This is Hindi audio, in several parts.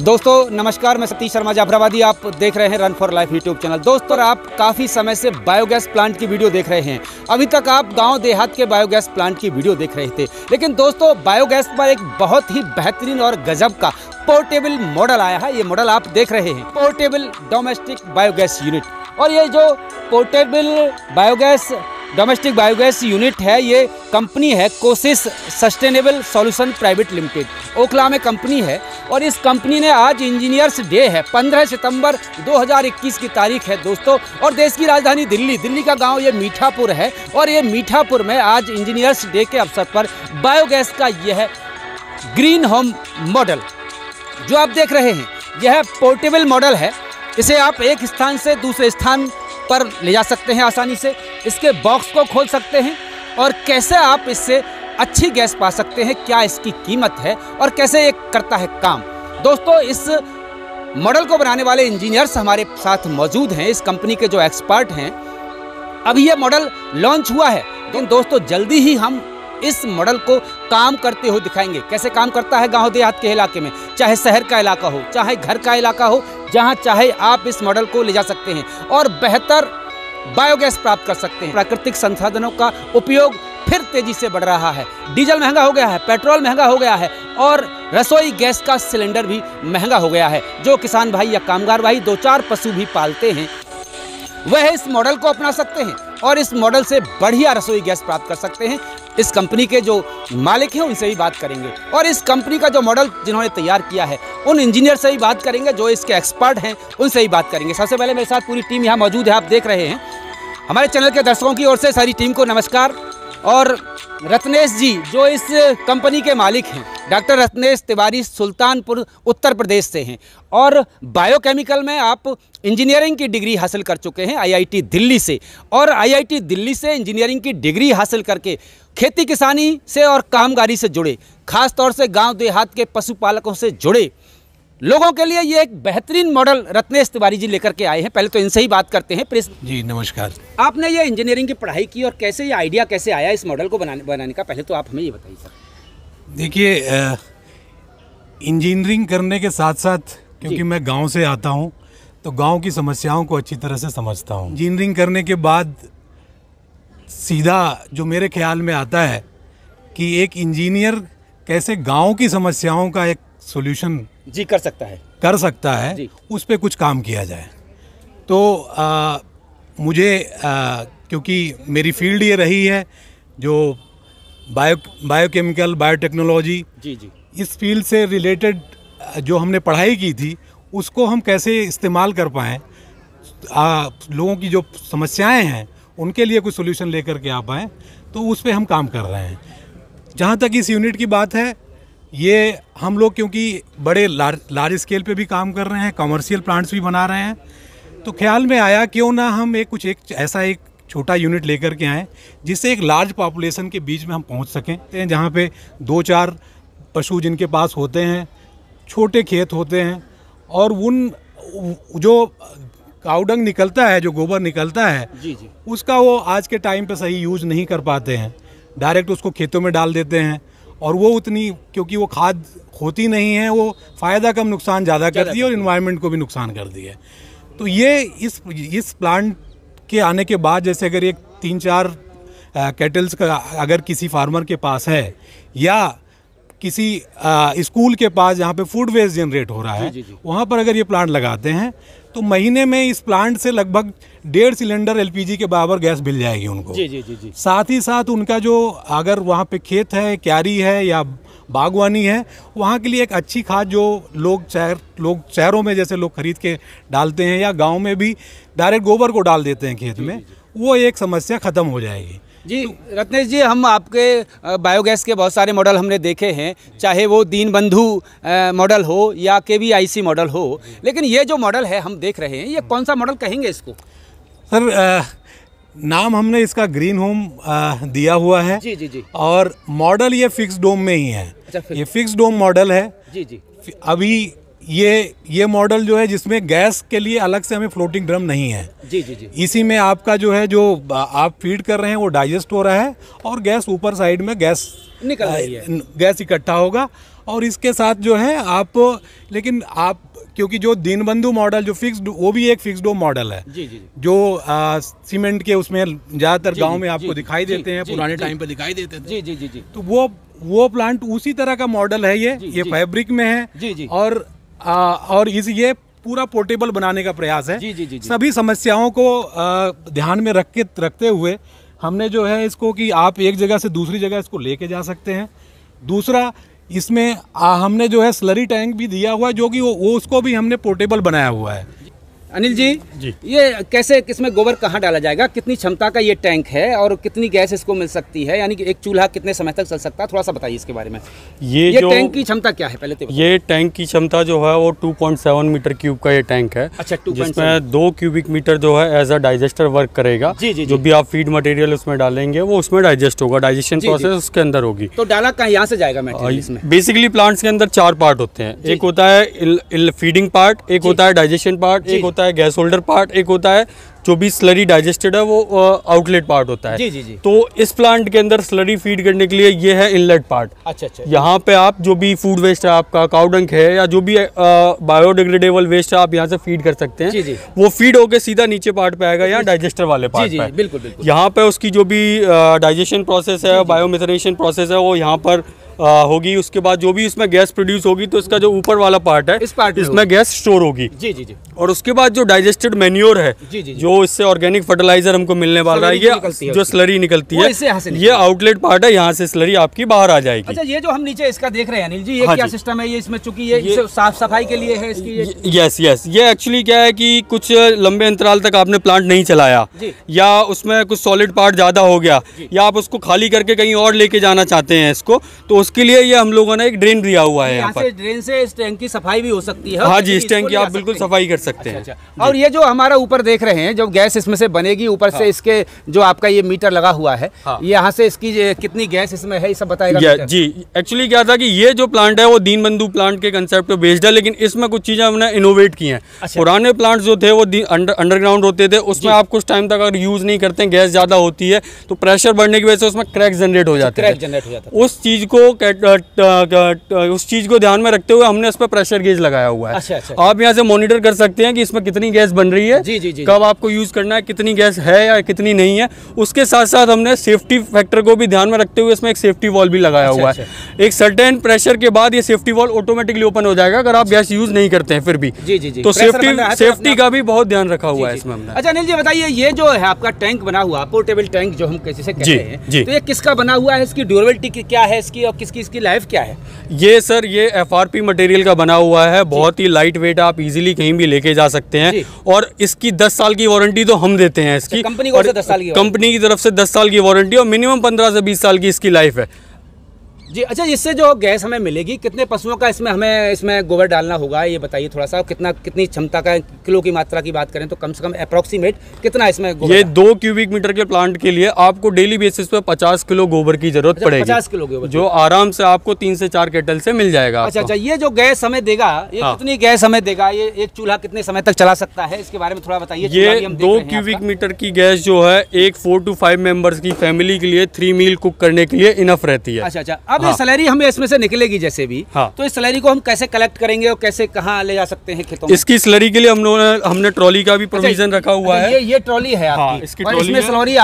दोस्तों नमस्कार, मैं सतीश शर्मा जाफराबादी। आप देख रहे हैं run for life YouTube channel. दोस्तों आप काफ़ी समय से बायोगैस प्लांट की वीडियो देख रहे हैं। अभी तक आप गांव देहात के बायोगैस प्लांट की वीडियो देख रहे थे, लेकिन दोस्तों बायोगैस पर एक बहुत ही बेहतरीन और गजब का पोर्टेबल मॉडल आया है। ये मॉडल आप देख रहे हैं, पोर्टेबल डोमेस्टिक बायोगैस यूनिट। और ये जो portable biogas domestic biogas unit है, ये कंपनी है कोसिस sustainable solution private limited, Okhla में कंपनी है। और इस कंपनी ने आज इंजीनियर्स डे है, 15 सितंबर 2021 की तारीख है दोस्तों। और देश की राजधानी दिल्ली का गांव ये मीठापुर है। और ये मीठापुर में आज इंजीनियर्स डे के अवसर पर बायोगैस का यह ग्रीन होम मॉडल जो आप देख रहे हैं, यह पोर्टेबल मॉडल है। इसे आप एक स्थान से दूसरे स्थान पर ले जा सकते हैं आसानी से। इसके बॉक्स को खोल सकते हैं और कैसे आप इससे अच्छी गैस पा सकते हैं, क्या इसकी कीमत है और कैसे ये करता है काम। दोस्तों इस मॉडल को बनाने वाले इंजीनियर्स हमारे साथ मौजूद हैं, इस कंपनी के जो एक्सपर्ट हैं। अभी ये मॉडल लॉन्च हुआ है, लेकिन दोस्तों जल्दी ही हम इस मॉडल को काम करते हुए दिखाएंगे। कैसे काम करता है गांव देहात के इलाके में, चाहे शहर का इलाका हो, चाहे घर का इलाका हो, जहां चाहे आप इस मॉडल को ले जा सकते हैं और बेहतर बायोगैस प्राप्त कर सकते हैं। प्राकृतिक संसाधनों का उपयोग फिर तेजी से बढ़ रहा है। डीजल महंगा हो गया है, पेट्रोल महंगा हो गया है और रसोई गैस का सिलेंडर भी महंगा हो गया है। जो किसान भाई या कामगार भाई 2-4 पशु भी पालते हैं, वह इस मॉडल को अपना सकते हैं और इस मॉडल से बढ़िया रसोई गैस प्राप्त कर सकते हैं। इस कंपनी के जो मालिक हैं उनसे भी बात करेंगे और इस कंपनी का जो मॉडल जिन्होंने तैयार किया है उन इंजीनियर से भी बात करेंगे, जो इसके एक्सपर्ट हैं उनसे ही बात करेंगे। सबसे पहले मेरे साथ पूरी टीम यहाँ मौजूद है, आप देख रहे हैं। हमारे चैनल के दर्शकों की ओर से सारी टीम को नमस्कार। और रत्नेश जी जो इस कंपनी के मालिक हैं, डॉक्टर रत्नेश तिवारी, सुल्तानपुर उत्तर प्रदेश से हैं और बायोकेमिकल में आप इंजीनियरिंग की डिग्री हासिल कर चुके हैं आईआईटी दिल्ली से। और आईआईटी दिल्ली से इंजीनियरिंग की डिग्री हासिल करके खेती किसानी से और कामगारी से जुड़े, खास तौर से गांव देहात के पशुपालकों से जुड़े लोगों के लिए ये एक बेहतरीन मॉडल रत्नेश तिवारी जी लेकर के आए हैं। पहले तो इनसे ही बात करते हैं। प्रेस जी नमस्कार। आपने ये इंजीनियरिंग की पढ़ाई की और कैसे ये आइडिया कैसे आया इस मॉडल को बनाने का, पहले तो आप हमें ये बताइए सर। देखिए इंजीनियरिंग करने के साथ साथ, क्योंकि मैं गांव से आता हूं, तो गांव की समस्याओं को अच्छी तरह से समझता हूं। इंजीनियरिंग करने के बाद सीधा जो मेरे ख्याल में आता है कि एक इंजीनियर कैसे गांव की समस्याओं का एक सॉल्यूशन जी कर सकता है उस पे कुछ काम किया जाए। तो मुझे क्योंकि मेरी फील्ड ये रही है जो बायोकेमिकल बायोटेक्नोलॉजी, इस फील्ड से रिलेटेड जो हमने पढ़ाई की थी उसको हम कैसे इस्तेमाल कर पाएँ, लोगों की जो समस्याएं हैं उनके लिए कुछ सोल्यूशन लेकर के आ पाएँ, तो उस पर हम काम कर रहे हैं। जहाँ तक इस यूनिट की बात है, ये हम लोग क्योंकि बड़े लार्ज स्केल पे भी काम कर रहे हैं, कमर्शियल प्लांट्स भी बना रहे हैं, तो ख्याल में आया क्यों ना हम एक ऐसा एक छोटा यूनिट लेकर के आएँ जिससे एक लार्ज पॉपुलेशन के बीच में हम पहुंच सकें। जहाँ पे 2-4 पशु जिनके पास होते हैं, छोटे खेत होते हैं और उन जो काउडंग निकलता है, जो गोबर निकलता है, उसका वो आज के टाइम पे सही यूज़ नहीं कर पाते हैं, डायरेक्ट उसको खेतों में डाल देते हैं और वो उतनी, क्योंकि वो खाद होती नहीं है, वो फ़ायदा कम नुकसान ज़्यादा करती है और इन्वायरमेंट को भी नुकसान करती है। तो ये इस प्लांट के आने के बाद, जैसे अगर एक 3-4 कैटल्स का अगर किसी फार्मर के पास है या किसी स्कूल के पास जहाँ पे फूड वेस्ट जनरेट हो रहा है, वहाँ पर अगर ये प्लांट लगाते हैं तो महीने में इस प्लांट से लगभग 1.5 सिलेंडर एलपीजी के बराबर गैस मिल जाएगी उनको। साथ ही साथ उनका जो अगर वहाँ पे खेत है, क्यारी है या बागवानी है, वहाँ के लिए एक अच्छी खाद जो लोग शहरों में जैसे लोग खरीद के डालते हैं या गांव में भी डायरेक्ट गोबर को डाल देते हैं खेत में, वो एक समस्या ख़त्म हो जाएगी। जी रत्नेश जी, हम आपके बायोगैस के बहुत सारे मॉडल हमने देखे हैं, चाहे वो दीनबंधु मॉडल हो या केवीआईसी मॉडल हो, लेकिन ये जो मॉडल है हम देख रहे हैं, ये कौन सा मॉडल कहेंगे इसको? सर नाम हमने इसका ग्रीन होम दिया हुआ है। जी। और मॉडल ये फिक्स डोम में ही है। अच्छा, ये फिक्स डोम मॉडल है। जी। अभी ये मॉडल जो है जिसमें गैस के लिए अलग से हमें फ्लोटिंग ड्रम नहीं है। जी जी जी। इसी में आपका जो है जो आप फीड कर रहे हैं वो डाइजेस्ट हो रहा है और गैस ऊपर साइड में गैस निकल रही है, गैस इकट्ठा होगा। और इसके साथ जो है आप, लेकिन आप क्योंकि जो दीनबंधु मॉडल जो फिक्स्ड, वो भी एक फिक्स्ड मॉडल है जी जी, जो सीमेंट के उसमें ज़्यादातर गांव में आपको दिखाई जी, देते हैं, जी, पुराने जी, टाइम पे दिखाई देते थे। जी जी जी जी। तो वो प्लांट उसी तरह का मॉडल है। ये फैब्रिक में है जी जी। और ये पूरा पोर्टेबल बनाने का प्रयास है। जी जी जी। सभी समस्याओं को ध्यान में रखते हुए हमने जो है इसको कि आप एक जगह से दूसरी जगह इसको लेके जा सकते हैं। दूसरा, इसमें हमने जो है स्लरी टैंक भी दिया हुआ है, जो कि वो उसको भी हमने पोर्टेबल बनाया हुआ है। अनिल जी, ये कैसे, किसमें गोबर कहाँ डाला जाएगा, कितनी क्षमता का ये टैंक है और कितनी गैस इसको मिल सकती है, यानी कि एक चूल्हा कितने समय तक चल सकता है, थोड़ा सा बताइए इसके बारे में। ये टैंक की क्षमता क्या है पहले तो? ये टैंक की क्षमता जो है वो 2.7 मीटर क्यूब का ये टैंक है। अच्छा, 2.7, जिसमें 2 क्यूबिक मीटर जो है एज अ डाइजेस्टर वर्क करेगा। जी जी। जो भी आप फीड मटेरियल उसमें डालेंगे वो उसमें डाइजेस्ट होगा, डाइजेशन प्रोसेस उसके अंदर होगी। तो डाला कहाँ, यहाँ से जाएगा मटेरियल इसमें? बेसिकली प्लांट्स के अंदर 4 पार्ट होते हैं। एक होता है फीडिंग पार्ट, एक होता है डाइजेशन पार्ट, एक होता है गैस होल्डर पार्ट, एक होता है जो भी स्लरी डाइजेस्टेड है वो आउटलेट पार्ट होता है। जी जी जी। तो इस प्लांट के अंदर स्लरी फीड करने के लिए ये है इनलेट पार्ट। अच्छा अच्छा। यहाँ पे आप जो भी फूड वेस्ट है, आपका काउडंक है या जो भी बायोडिग्रेडेबल वेस्ट है, आप यहाँ से फीड कर सकते हैं। जी जी। वो फीड होके सीधा नीचे पार्ट पे आएगा, यहाँ डाइजेस्टर वाले पार्ट पे। बिल्कुल बिल्कुल। यहाँ पे उसकी जो भी डाइजेशन प्रोसेस है, बायोमिथनेशन प्रोसेस है, वो यहाँ पर होगी। उसके बाद जो भी इसमें गैस प्रोड्यूस होगी तो इसका जो ऊपर वाला पार्ट है इस पार्ट इसमें गैस स्टोर होगी। जी जी जी। और उसके बाद जो डाइजेस्टेड मैन्योर है, जी जी, जो इससे ऑर्गेनिक फर्टिलाइजर हमको मिलने वाला है, ये जो स्लरी निकलती है, ये आउटलेट पार्ट है, यहाँ से स्लरी आपकी बाहर आ जाएगी। अच्छा, ये जो हम नीचे इसका देख रहे हैं अनिल जी, ये क्या सिस्टम है? ये इसमें चूंकि ये साफ सफाई के लिए है इसकी। यस, ये एक्चुअली क्या है कि कुछ लंबे अंतराल तक आपने प्लांट नहीं चलाया या उसमें कुछ सॉलिड पार्ट ज्यादा हो गया या आप उसको खाली करके कहीं और लेके जाना चाहते हैं इसको, तो उसके लिए ये हम लोगों ने एक ड्रेन दिया हुआ है। यहाँ पर ड्रेन से इस टैंक की सफाई भी हो सकती है। हाँ जी, इस टैंक की आप बिल्कुल सफाई कर सकते हैं। और ये जो हमारा ऊपर देख रहे हैं, जब गैस इसमें से बनेगी, ऊपर से इसके जो आपका ये मीटर लगा हुआ है, यहाँ से इसकी कितनी गैस इसमें है, ये सब बताएगा जी। एक्चुअली क्या था कि ये जो प्लांट है वो दीनबंधु प्लांट के कंसेप्ट पे बेस्ड है, लेकिन इसमें कुछ चीजें हमने इनोवेट की हैं। पुराने प्लांट जो थे वो अंडरग्राउंड होते थे, उसमें आप कुछ टाइम तक अगर यूज नहीं करते हैं, गैस ज्यादा होती है तो प्रेशर बढ़ने की वजह से उसमें क्रैक जनरेट हो जाते हैं। उस चीज को ध्यान में रखते हुए हमने इस पर प्रेशर गेज लगाया हुआ है। अच्छा। आप यहाँ से मॉनिटर कर सकते हैं कि इसमें कितनी गैस बन रही है, कब आपको यूज करना है, कितनी गैस है या कितनी नहीं है। उसके साथ साथ हमने सेफ्टी फैक्टर को भी ध्यान में रखते हुए इसमें एक सेफ्टी वॉल भी लगाया हुआ है। एक सर्टेन प्रेशर के बाद ये सेफ्टी वॉल ऑटोमेटिकली ओपन हो जाएगा अगर आप गैस यूज नहीं करते हैं फिर भी। तो सेफ्टी का भी बहुत ध्यान रखा हुआ है इसमें हमने। अच्छा अनिल जी बताइए, ये जो है आपका टैंक बना हुआ, पोर्टेबल टैंक जो हम कैसे कहते हैं, तो ये किसका बना हुआ है, इसकी ड्यूरेबिलिटी क्या है इसकी, और इसकी लाइफ क्या है? ये सर ये FRP मटेरियल का बना हुआ है, बहुत ही लाइट वेट, आप इजीली कहीं भी लेके जा सकते हैं। और इसकी 10 साल की वारंटी तो हम देते हैं इसकी, कंपनी की तरफ से 10 साल की वारंटी और मिनिमम 15 से 20 साल की इसकी लाइफ है जी। अच्छा, इससे जो गैस हमें मिलेगी, कितने पशुओं का इसमें गोबर डालना होगा, ये बताइए थोड़ा सा। कितनी क्षमता का, किलो की मात्रा की बात करें तो कम से कम अप्रोक्सीमेट कितना इसमें गोबर? ये 2 क्यूबिक मीटर के प्लांट के लिए आपको डेली बेसिस पे 50 किलो गोबर की जरूरत पड़ेगी। 50 किलो गोबर जो आराम से आपको 3 से 4 केटल से मिल जाएगा। अच्छा, ये जो गैस हमें देगा, ये कितनी गैस हमें देगा? ये एक चूल्हा कितने समय तक चला सकता है, इसके बारे में थोड़ा बताइए। ये 2 क्यूबिक मीटर की गैस जो है एक 4 to 5 मेंबर्स की फैमिली के लिए 3 मील कुक करने के लिए इनफ रहती है। अच्छा। अब ये सैलरी हमें इसमें से निकलेगी जैसे भी, तो इस स्लरी को हम कैसे कलेक्ट करेंगे और कैसे कहाँ ले जा सकते हैं खेतों में? इसकी स्लरी के लिए हमने ट्रॉली का भी प्रोविजन रखा हुआ है। ये ट्रॉली है आपकी, इसकी ट्रॉली, इसमें स्लरी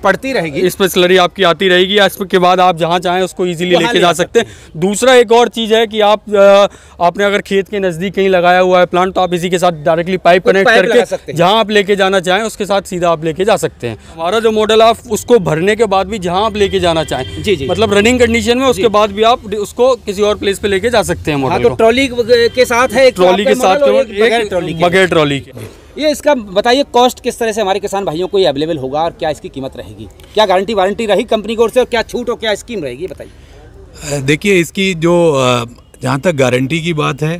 पड़ती रहेगी, इस पर स्लरी आपकी आती रहेगी। इसके बाद आप जहाँ चाहें उसको इजीली लेके जा सकते हैं। दूसरा एक और चीज है कि आपने अगर खेत के नजदीक कहीं लगाया हुआ है प्लांट, तो आप इसी के साथ डायरेक्टली पाइप कनेक्ट करके जहाँ आप लेके जाना चाहें उसके साथ सीधा आप लेके जा सकते हैं। हमारा जो मॉडल, आप उसको भरने के बाद भी जहाँ आप लेके जाना चाहें, मतलब रनिंग कंडीशन में, उसके बाद भी आप उसको किसी और प्लेस पे लेके जा सकते हैं मॉडल को। तो ट्रॉली के साथ है, ट्रॉली के साथ बगैर ट्रॉली के। ये इसका बताइए कॉस्ट किस तरह से हमारे किसान भाइयों को ये अवेलेबल होगा और क्या इसकी कीमत रहेगी, क्या गारंटी वारंटी रही कंपनी की ओर से और क्या छूट और क्या स्कीम रहेगी, बताइए। देखिए, इसकी जो जहाँ तक गारंटी की बात है,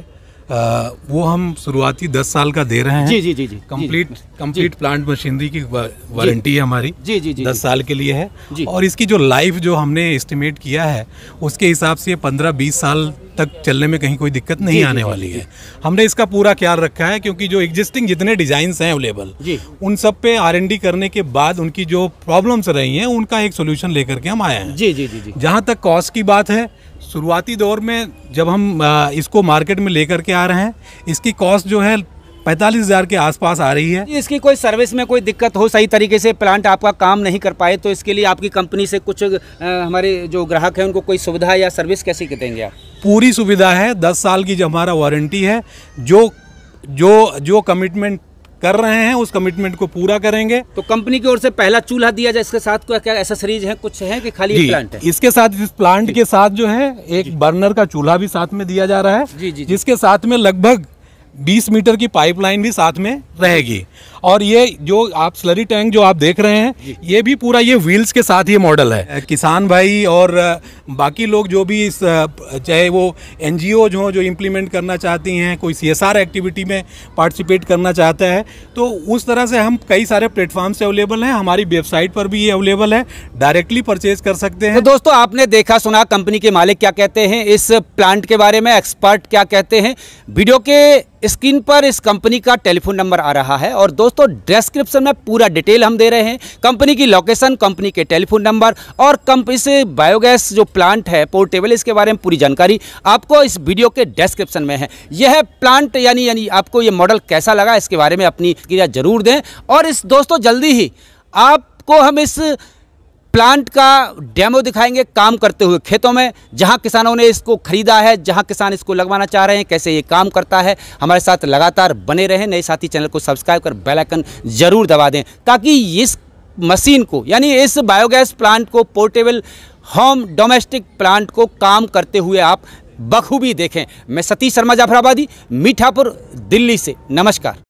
वो हम शुरुआती 10 साल का दे रहे हैं। जी जी जी जी कंप्लीट प्लांट मशीनरी की वारंटी है हमारी। जी जी जी 10 साल के लिए है। और इसकी जो लाइफ जो हमने एस्टिमेट किया है उसके हिसाब से 15-20 साल तक चलने में कहीं कोई दिक्कत नहीं आने वाली है। हमने इसका पूरा ख्याल रखा है, क्योंकि जो एग्जिस्टिंग जितने डिजाइन्स हैं अवेलेबल उन सब पे R&D करने के बाद उनकी जो प्रॉब्लम्स रही हैं उनका एक सोल्यूशन लेकर के हम आए हैं। जी जी जी जी। जहाँ तक कॉस्ट की बात है, शुरुआती दौर में जब हम इसको मार्केट में लेकर के आ रहे हैं, इसकी कॉस्ट जो है 45,000 के आसपास आ रही है। इसकी कोई सर्विस में कोई दिक्कत हो, सही तरीके से प्लांट आपका काम नहीं कर पाए, तो इसके लिए आपकी कंपनी से कुछ हमारे जो ग्राहक हैं उनको कोई सुविधा या सर्विस कैसे देंगे आप? पूरी सुविधा है। 10 साल की जो हमारा वारंटी है, जो कमिटमेंट कर रहे हैं उस कमिटमेंट को पूरा करेंगे। तो कंपनी की ओर से पहला चूल्हा दिया जाए, इसके साथ क्या एसेसरीज हैं, कुछ है कि खाली प्लांट है? इसके साथ, इस प्लांट के साथ जो है एक बर्नर का चूल्हा भी साथ में दिया जा रहा है, जिसके साथ में लगभग 20 मीटर की पाइपलाइन भी साथ में रहेगी। और ये जो आप स्लरी टैंक जो आप देख रहे हैं, ये भी पूरा ये व्हील्स के साथ ये मॉडल है। किसान भाई और बाकी लोग जो भी इस चाहे वो NGOs हो जो इम्प्लीमेंट करना चाहती हैं, कोई CSR एक्टिविटी में पार्टिसिपेट करना चाहता है, तो उस तरह से हम कई सारे प्लेटफॉर्म से अवेलेबल हैं। हमारी वेबसाइट पर भी ये अवेलेबल है, डायरेक्टली परचेज कर सकते हैं। तो दोस्तों, आपने देखा सुना कंपनी के मालिक क्या कहते हैं, इस प्लांट के बारे में एक्सपर्ट क्या कहते हैं। वीडियो के स्क्रीन पर इस कंपनी का टेलीफोन नंबर आ रहा है, और दोस्तों डिस्क्रिप्शन में पूरा डिटेल हम दे रहे हैं, कंपनी की लोकेशन, कंपनी के टेलीफोन नंबर और इस बायोगैस जो प्लांट है पोर्टेबल, इसके बारे में पूरी जानकारी आपको इस वीडियो के डिस्क्रिप्शन में है। यह प्लांट यानी आपको ये मॉडल कैसा लगा, इसके बारे में अपनी क्रिया जरूर दें। और इस दोस्तों जल्दी ही आपको हम इस प्लांट का डेमो दिखाएंगे काम करते हुए खेतों में, जहां किसानों ने इसको खरीदा है, जहां किसान इसको लगवाना चाह रहे हैं, कैसे ये काम करता है। हमारे साथ लगातार बने रहें। नए साथी चैनल को सब्सक्राइब कर बेल आइकन जरूर दबा दें, ताकि इस मशीन को यानी इस बायोगैस प्लांट को, पोर्टेबल होम डोमेस्टिक प्लांट को काम करते हुए आप बखूबी देखें। मैं सतीश शर्मा जाफराबादी, मीठापुर, दिल्ली से। नमस्कार।